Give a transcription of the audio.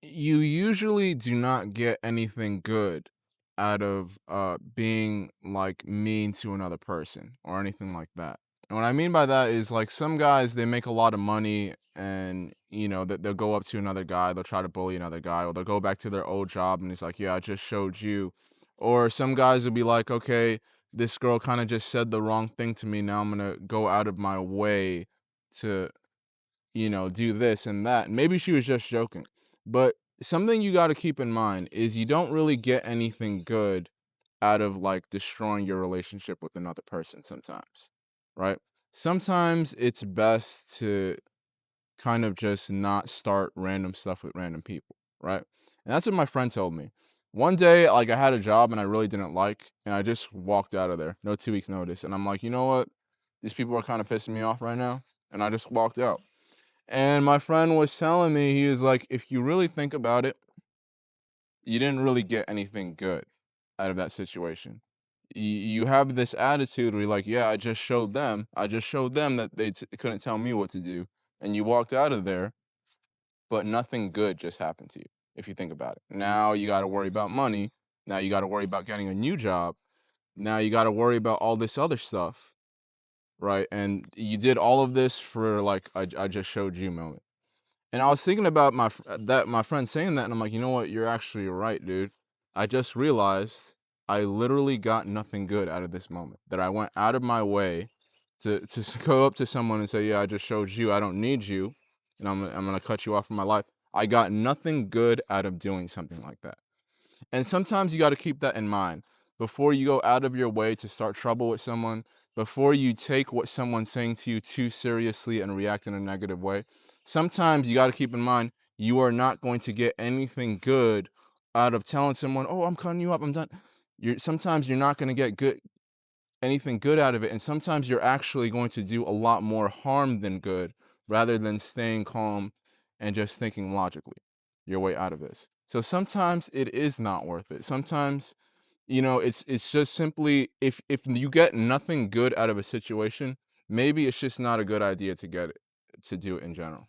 You usually do not get anything good out of being like mean to another person or anything like that. And what I mean by that is like some guys they make a lot of money and that they'll go up to another guy, they'll try to bully another guy, or they'll go back to their old job and he's like, "Yeah, I just showed you." Or some guys will be like, "Okay, this girl kind of just said the wrong thing to me. Now I'm going to go out of my way to do this and that." And maybe she was just joking. But something you got to keep in mind is you don't really get anything good out of like destroying your relationship with another person sometimes, right? Sometimes it's best to kind of just not start random stuff with random people, right? And that's what my friend told me. One day, like I had a job and I really didn't like, and I just walked out of there, no 2 weeks notice. And I'm like, you know what? These people are kind of pissing me off right now. And I just walked out. And my friend was telling me, he was like, if you really think about it, you didn't really get anything good out of that situation. You have this attitude where you're like, yeah, I just showed them that they couldn't tell me what to do. And you walked out of there, but nothing good just happened to you, if you think about it. Now you got to worry about money. Now you got to worry about getting a new job. Now you got to worry about all this other stuff, right? And you did all of this for like, I just showed you moment. And I was thinking about my friend saying that, and I'm like, you know what? You're actually right, dude. I just realized I literally got nothing good out of this moment. That I went out of my way to go up to someone and say, yeah, I just showed you I don't need you, and I'm gonna cut you off from my life. I got nothing good out of doing something like that. And sometimes you got to keep that in mind before you go out of your way to start trouble with someone, before you take what someone's saying to you too seriously and react in a negative way. Sometimes you got to keep in mind you are not going to get anything good out of telling someone, "Oh, I'm cutting you up. I'm done." Sometimes you're not going to get anything good out of it, and sometimes you're actually going to do a lot more harm than good rather than staying calm and just thinking logically your way out of this. So sometimes it is not worth it. Sometimes it's just simply, if you get nothing good out of a situation, maybe it's just not a good idea to do it in general.